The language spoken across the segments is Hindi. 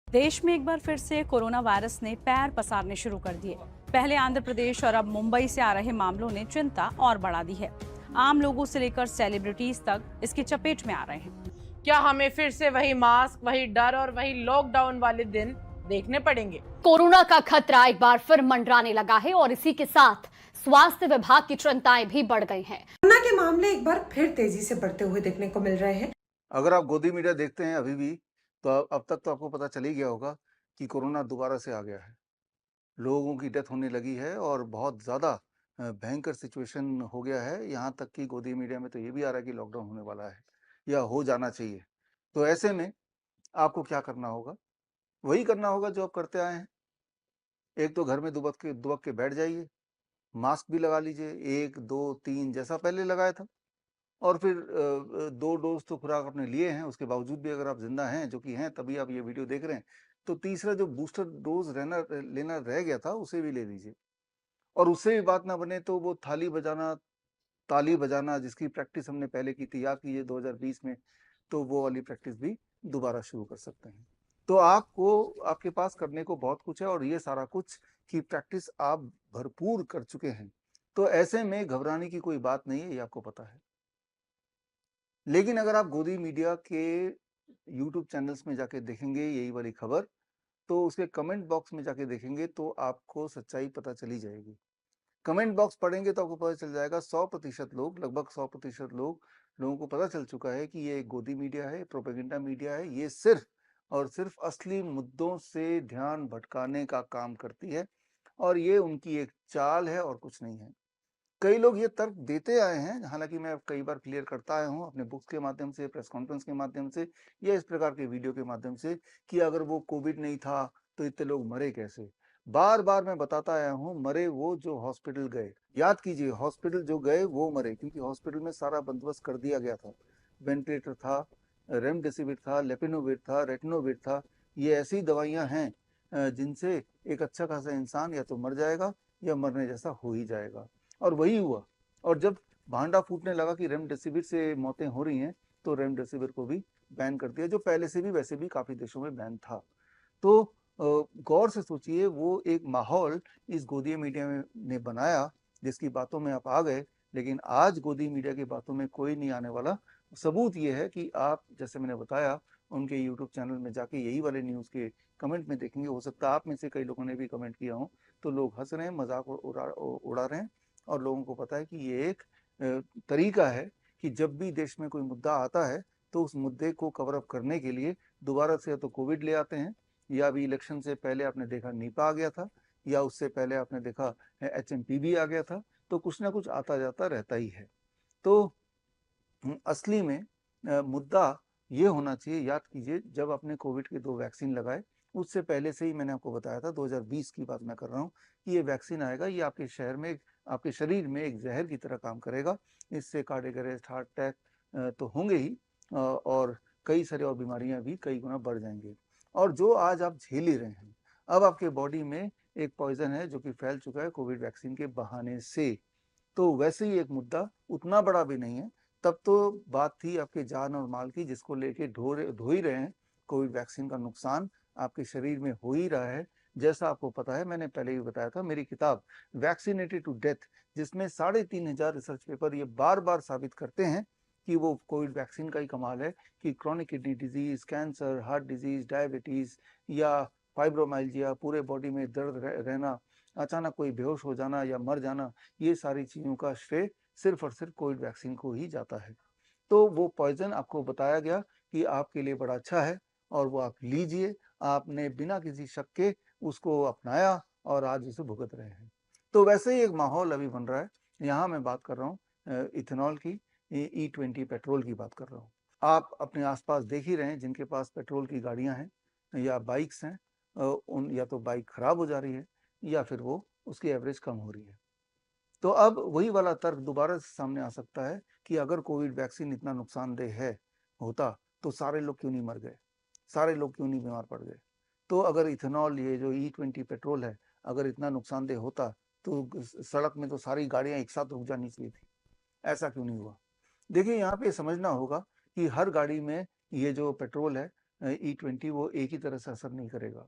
देश में एक बार फिर से कोरोना वायरस ने पैर पसारने शुरू कर दिए। पहले आंध्र प्रदेश और अब मुंबई से आ रहे मामलों ने चिंता और बढ़ा दी है। आम लोगों से लेकर सेलिब्रिटीज तक इसकी चपेट में आ रहे हैं। क्या हमें फिर से वही मास्क, वही डर और वही लॉकडाउन वाले दिन देखने पड़ेंगे? कोरोना का खतरा एक बार फिर मंडराने लगा है और इसी के साथ स्वास्थ्य विभाग की चिंताएं भी बढ़ गई हैं। कोरोना के मामले एक बार फिर तेजी से बढ़ते हुए देखने को मिल रहे हैं। अगर आप गोदी मीडिया देखते हैं अभी भी, तो अब तक तो आपको पता चल ही गया होगा कि कोरोना दोबारा से आ गया है। लोगों की डेथ होने लगी है और बहुत ज़्यादा भयंकर सिचुएशन हो गया है। यहाँ तक कि गोदी मीडिया में तो ये भी आ रहा है कि लॉकडाउन होने वाला है या हो जाना चाहिए। तो ऐसे में आपको क्या करना होगा? वही करना होगा जो आप करते आए हैं। एक तो घर में दुबक के बैठ जाइए, मास्क भी लगा लीजिए 1, 2, 3 जैसा पहले लगाया था। और फिर 2 डोज़ तो खुराक आपने लिए हैं, उसके बावजूद भी अगर आप ज़िंदा हैं, जो कि हैं तभी आप ये वीडियो देख रहे हैं, तो तीसरा जो बूस्टर डोज़ लेना रह गया था, उसे भी ले लीजिए। और उससे भी बात ना बने तो वो ताली बजाना जिसकी प्रैक्टिस हमने पहले की थी, याद कीजिए 2020 में, तो वो वाली प्रैक्टिस भी दोबारा शुरू कर सकते हैं। तो आपके पास करने को बहुत कुछ है और ये सारा कुछ की प्रैक्टिस आप भरपूर कर चुके हैं। तो ऐसे में घबराने की कोई बात नहीं है, ये आपको पता है। लेकिन अगर आप गोदी मीडिया के यूट्यूब चैनल्स में जाके देखेंगे यही वाली खबर, तो उसके कमेंट बॉक्स में जाके देखेंगे तो आपको सच्चाई पता चली जाएगी। कमेंट बॉक्स पढ़ेंगे तो आपको पता चल जाएगा 100% लोग, लगभग 100% लोगों को पता चल चुका है कि ये एक गोदी मीडिया है, प्रोपेगेंडा मीडिया है। ये सिर्फ और सिर्फ असली मुद्दों से ध्यान भटकाने का काम करती है और ये उनकी एक चाल है और कुछ नहीं है। कई लोग ये तर्क देते आए हैं, हालाँकि मैं कई बार क्लियर करता आया हूँ अपने बुक्स के माध्यम से, प्रेस कॉन्फ्रेंस के माध्यम से या इस प्रकार के वीडियो के माध्यम से कि अगर वो कोविड नहीं था, तो इतने लोग मरे कैसे? बार-बार मैं बताता आया हूँ, मरे वो जो हॉस्पिटल गए। याद कीजिए हॉस्पिटल जो गए वो मरे क्योंकि हॉस्पिटल में सारा बंदोबस्त कर दिया गया था। वेंटिलेटर था, रेमडेसिविर था, लेपिनोविर था, रेटिनोविर था। ये ऐसी दवाइयाँ हैं जिनसे एक अच्छा खासा इंसान या तो मर जाएगा या मरने जैसा हो ही जाएगा। और वही हुआ। और जब भांडा फूटने लगा कि रेमडेसिविर से मौतें हो रही हैं, तो रेमडेसिविर को भी बैन कर दिया, जो पहले से भी वैसे भी काफ़ी देशों में बैन था। तो गौर से सोचिए वो एक माहौल इस गोदी मीडिया ने बनाया, जिसकी बातों में आप आ गए, लेकिन आज गोदी मीडिया की बातों में कोई नहीं आने वाला। सबूत ये है कि आप जैसे मैंने बताया, उनके यूट्यूब चैनल में जाके यही वाले न्यूज़ के कमेंट में देखेंगे, हो सकता है आप में से कई लोगों ने भी कमेंट किया हो, तो लोग हँस रहे हैं, मज़ाक उड़ा रहे हैं और लोगों को पता है कि ये एक तरीका है कि जब भी देश में कोई मुद्दा आता है, तो उस मुद्दे को कवर अप करने के लिए दोबारा से या तो कोविड ले आते हैं या अभी इलेक्शन से पहले आपने देखा निपा आ गया था या उससे पहले आपने देखा एचएमपी आ गया था। तो कुछ ना कुछ आता जाता रहता ही है। तो असली में मुद्दा ये होना चाहिए, याद कीजिए जब आपने कोविड के 2 वैक्सीन लगाए, उससे पहले से ही मैंने आपको बताया था 2020 की बात मैं कर रहा हूँ कि ये वैक्सीन आएगा, ये आपके शरीर में एक ज़हर की तरह काम करेगा। इससे कार्डियक अरेस्ट, हार्ट अटैक तो होंगे ही और कई सारी और बीमारियाँ भी कई गुना बढ़ जाएँगी। और जो आज आप झेल ही रहे हैं, अब आपके बॉडी में एक पॉइज़न है जो कि फैल चुका है कोविड वैक्सीन के बहाने से। तो वैसे ही एक मुद्दा उतना बड़ा भी नहीं है। तब तो बात थी आपके जान और माल की जिसको लेके ढो ही रहे हैं। कोविड वैक्सीन का नुकसान आपके शरीर में हो ही रहा है। जैसा आपको पता है मैंने पहले भी बताया था मेरी किताब वैक्सीनेटेड टू डेथ जिसमें 3500 रिसर्च पेपर ये बार-बार साबित करते हैं कि वो कोविड वैक्सीन का ही कमाल है कि chronic kidney disease, cancer, heart disease, diabetes या फाइब्रोमाइल्जिया, पूरे बॉडी में दर्द रहना, अचानक कोई बेहोश हो जाना या मर जाना, ये सारी चीज़ों का श्रेय सिर्फ़ और सिर्फ़ कोविड वैक्सीन को ही जाता है। तो वो पॉइज़न आपको बताया गया कि आपके लिए बड़ा अच्छा है और वो आप लीजिए। आपने बिना किसी शक के उसको अपनाया और आज उसे भुगत रहे हैं। तो वैसे ही एक माहौल अभी बन रहा है। यहाँ मैं बात कर रहा हूँ इथेनॉल की, E20 पेट्रोल की बात कर रहा हूँ। आप अपने आस-पास देख ही रहे हैं जिनके पास पेट्रोल की गाड़ियाँ हैं या बाइक्स हैं उन या तो बाइक खराब हो जा रही है या फिर वो उसकी एवरेज कम हो रही है। तो अब वही वाला तर्क दोबारा से सामने आ सकता है कि अगर कोविड वैक्सीन इतना नुकसानदेह होता तो सारे लोग क्यों नहीं मर गए? सारे लोग क्यों नहीं बीमार पड़ गए? तो अगर इथेनॉल ये जो E20 पेट्रोल है, अगर इतना नुकसानदेह होता तो सड़क में तो सारी गाड़ियाँ एक साथ रुक जानी चाहिए थी। ऐसा क्यों नहीं हुआ? देखिए यहाँ पे समझना होगा कि हर गाड़ी में ये जो पेट्रोल है E20 वो एक ही तरह से असर नहीं करेगा,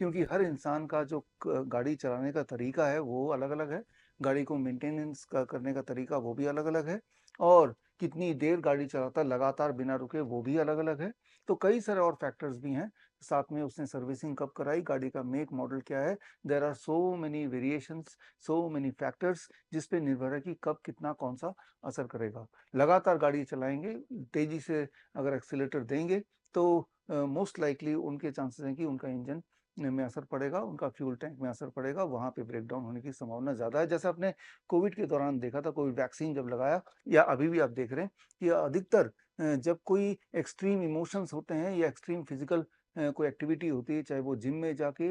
क्योंकि हर इंसान का जो गाड़ी चलाने का तरीका है वो अलग अलग है, गाड़ी को मेंटेनेंस करने का तरीका वो भी अलग अलग है, और कितनी देर गाड़ी चलाता है लगातार बिना रुके वो भी अलग अलग है। तो कई सारे और फैक्टर्स भी हैं, साथ में उसने सर्विसिंग कब कराई, गाड़ी का मेक मॉडल क्या है, there are so many variations, so many factors, जिस पे निर्भर है कि कब कितना कौन सा असर करेगा। लगातार गाड़ी चलाएंगे, तेजी से अगर एक्सीलेटर देंगे तो मोस्ट लाइकली उनके चांसेस हैं कि उनका इंजन में असर पड़ेगा, उनका फ्यूल टैंक में असर पड़ेगा, वहाँ पे ब्रेकडाउन होने की संभावना ज़्यादा है। जैसे आपने कोविड के दौरान देखा था, कोविड वैक्सीन जब लगाया, या अभी भी आप देख रहे हैं कि अधिकतर जब कोई एक्सट्रीम इमोशंस होते हैं या एक्सट्रीम फिजिकल कोई एक्टिविटी होती है, चाहे वो जिम में जाके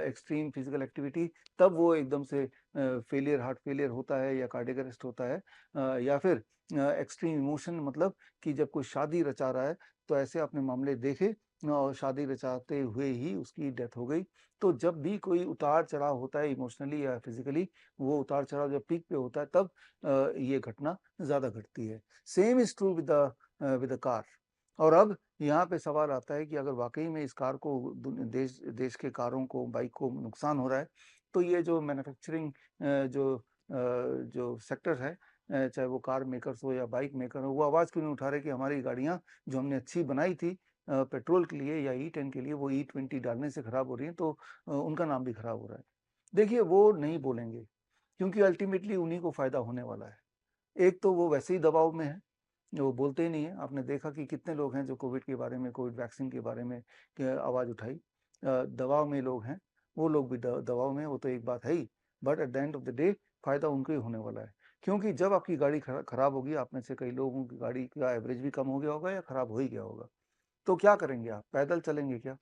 एक्सट्रीम फिजिकल एक्टिविटी, तब वो एकदम से फेलियर, हार्ट फेलियर होता है या कार्डियक अरेस्ट होता है, या फिर एक्सट्रीम इमोशन मतलब कि जब कोई शादी रचा रहा है, तो ऐसे आपने मामले देखे और शादी रचाते हुए ही उसकी डेथ हो गई। तो जब भी कोई उतार चढ़ाव होता है इमोशनली या फिजिकली, वो उतार चढ़ाव जब पीक पे होता है तब ये घटना ज़्यादा घटती है। Same is true with the car. और अब यहाँ पे सवाल आता है कि अगर वाक़ई में इस कार को देश देश के कारों को, बाइक को नुकसान हो रहा है, तो ये जो मैन्युफैक्चरिंग जो सेक्टर है, चाहे वो कार मेकर्स हो या बाइक मेकर हो, वो आवाज़ क्यों नहीं उठा रहे कि हमारी गाड़ियाँ जो हमने अच्छी बनाई थी पेट्रोल के लिए या E10 के लिए, वो E20 डालने से खराब हो रही हैं, तो उनका नाम भी खराब हो रहा है। देखिए, वो नहीं बोलेंगे, क्योंकि अल्टीमेटली उन्हीं को फ़ायदा होने वाला है। एक तो वो वैसे ही दबाव में है, वो बोलते ही नहीं है। आपने देखा कि कितने लोग हैं जो कोविड के बारे में, कोविड वैक्सीन के बारे में आवाज़ उठाई। दबाव में लोग हैं, वो लोग भी दबाव में हैं, वो तो एक बात है ही, but at the end of the day फ़ायदा उनको ही होने वाला है। क्योंकि जब आपकी गाड़ी खराब होगी, आप में से कई लोगों की गाड़ी का एवरेज भी कम हो गया होगा या खराब हो ही गया होगा। तो क्या करेंगे आप? पैदल चलेंगे क्या?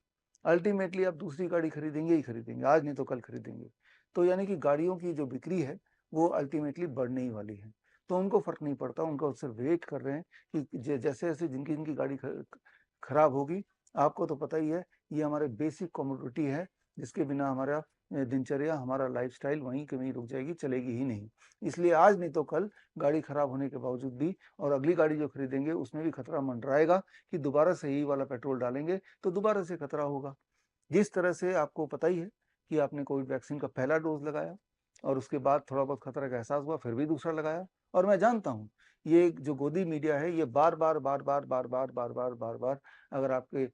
अल्टीमेटली आप दूसरी गाड़ी खरीदेंगे ही खरीदेंगे, आज नहीं तो कल खरीदेंगे। तो यानी कि गाड़ियों की जो बिक्री है, वो अल्टीमेटली बढ़ने ही वाली है। तो उनको फ़र्क नहीं पड़ता, उनको सिर्फ़ वेट कर रहे हैं कि जैसे-जैसे जिनकी गाड़ी खराब होगी, आपको तो पता ही है, ये हमारे बेसिक कमोडिटी है, जिसके बिना हमारा दिनचर्या, हमारा लाइफ़स्टाइल वहीं के वहीं रुक जाएगी, चलेगी ही नहीं। इसलिए आज नहीं तो कल गाड़ी खराब होने के बावजूद भी, और अगली गाड़ी जो खरीदेंगे उसमें भी खतरा मंडराएगा कि दोबारा से यही वाला पेट्रोल डालेंगे, तो दोबारा से खतरा होगा। जिस तरह से आपको पता ही है कि आपने कोविड वैक्सीन का पहला डोज़ लगाया और उसके बाद थोड़ा बहुत खतरा का एहसास हुआ, फिर भी दूसरा लगाया, और मैं जानता हूँ, ये जो गोदी मीडिया है, ये बार-बार, बार-बार, बार-बार, बार-बार, बार-बार अगर आपके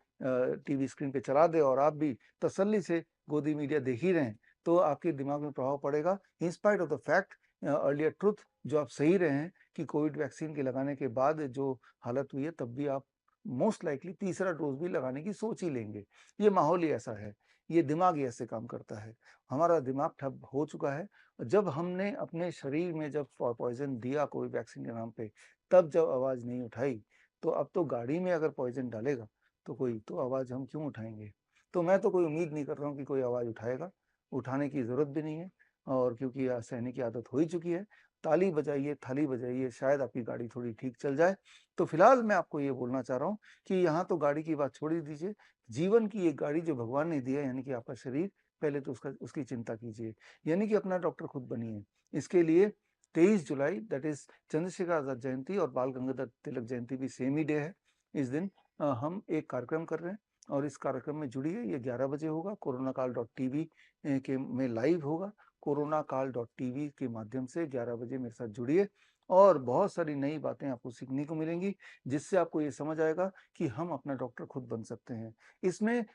टीवी स्क्रीन पे चला दे और आप भी तसल्ली से गोदी मीडिया देख ही रहे हैं, तो आपके दिमाग में प्रभाव पड़ेगा। In spite of the fact earlier truth, जो आप सही रहे हैं कि कोविड वैक्सीन के लगाने के बाद जो हालत हुई है, तब भी आप मोस्ट लाइकली तीसरा डोज़ भी लगाने की सोच ही लेंगे। ये माहौल ही ऐसा है, ये दिमाग ही ऐसे काम करता है। हमारा दिमाग ठप हो चुका है। जब हमने अपने शरीर में जब पॉइज़न दिया कोविड वैक्सीन के नाम पे, तब जब आवाज़ नहीं उठाई, तो अब तो गाड़ी में अगर पॉइज़न डालेगा, तो कोई तो आवाज़ हम क्यों उठाएँगे? तो मैं तो कोई उम्मीद नहीं कर रहा हूँ कि कोई आवाज़ उठाएगा, उठाने की ज़रूरत भी नहीं है, और क्योंकि सहने की आदत हो ही चुकी है। ताली बजाइए, थाली बजाइए, शायद आपकी गाड़ी थोड़ी ठीक चल जाए। तो फिलहाल मैं आपको ये बोलना चाह रहा हूँ कि यहाँ तो गाड़ी की बात छोड़ ही दीजिए, जीवन की एक गाड़ी जो भगवान ने दी है, यानी कि आपका शरीर, पहले तो उसकी चिंता कीजिए, यानी कि अपना डॉक्टर खुद बनिए। इसके लिए 23 जुलाई, दैट इज़ चंद्रशेखर आज़ाद जयंती और बाल गंगाधर तिलक जयंती भी सेम ही डे है। इस दिन हम एक कार्यक्रम कर रहे हैं, और इस कार्यक्रम में जुड़िए। ये 11 बजे होगा, कोरोनाकाल.टीवी के में लाइव होगा। कोरोनाकाल.टीवी के माध्यम से 11 बजे मेरे साथ जुड़िए, और बहुत सारी नई बातें आपको सीखने को मिलेंगी, जिससे आपको ये समझ आएगा कि हम अपना डॉक्टर खुद बन सकते हैं। इसमें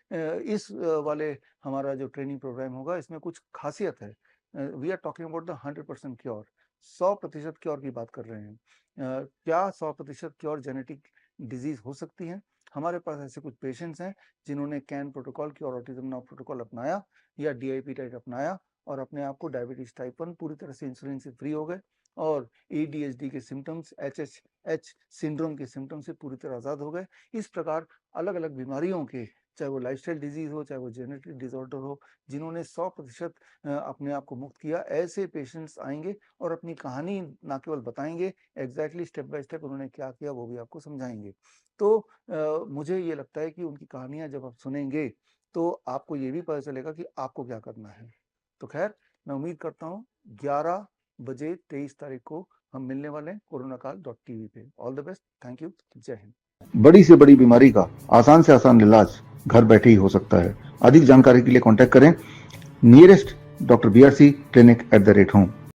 इस वाले हमारा जो ट्रेनिंग प्रोग्राम होगा, इसमें कुछ खासियत है। We are talking about the 100% cure, 100% cure की बात कर रहे हैं। क्या 100% क्योर जेनेटिक डिजीज़ हो सकती है? हमारे पास ऐसे कुछ पेशेंट्स हैं जिन्होंने कैन प्रोटोकॉल की और ऑटिज्म नाउ प्रोटोकॉल अपनाया, या DIP टाइप अपनाया, और अपने आप को डायबिटीज़ टाइप 1 पूरी तरह से इंसुलिन से फ्री हो गए, और ADHD के सिम्पटम्स, HHH सिंड्रोम के सिम्पटम से पूरी तरह आज़ाद हो गए। इस प्रकार अलग-अलग बीमारियों के, चाहे वो लाइफ़स्टाइल डिज़ीज़ हो, चाहे वो जेनेटिक डिसऑर्डर हो, जिन्होंने 100% अपने आप को मुक्त किया, ऐसे पेशेंट्स आएँगे और अपनी कहानी ना केवल बताएँगे, एग्ज़ैक्टली स्टेप बाय स्टेप उन्होंने क्या किया वो भी आपको समझाएँगे। तो मुझे ये लगता है कि उनकी कहानियाँ जब आप सुनेंगे, तो आपको ये भी पता चलेगा कि आपको क्या करना है। तो ख़ैर, मैं उम्मीद करता हूँ 11 बजे 23 तारीख को हम मिलने वाले हैं कोरोनाकाल.टीवी पे। All the best, thank you, जय हिंद। बड़ी से बड़ी बीमारी का आसान से आसान इलाज घर बैठे ही हो सकता है। अधिक जानकारी के लिए कांटेक्ट करें nearest doctor BRC clinic @home।